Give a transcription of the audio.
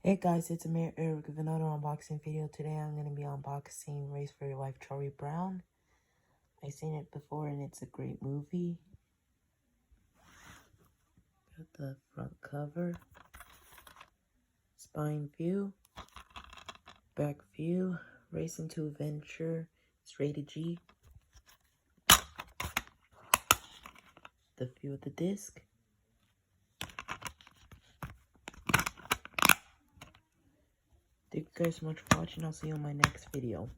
Hey guys, it's Amir Eric with another unboxing video. Today I'm going to be unboxing Race for Your Life Charlie Brown. I've seen it before and it's a great movie. Got the front cover, spine view, back view, Racing to Adventure, it's rated G. The view of the disc. Thank you guys so much for watching. I'll see you on my next video.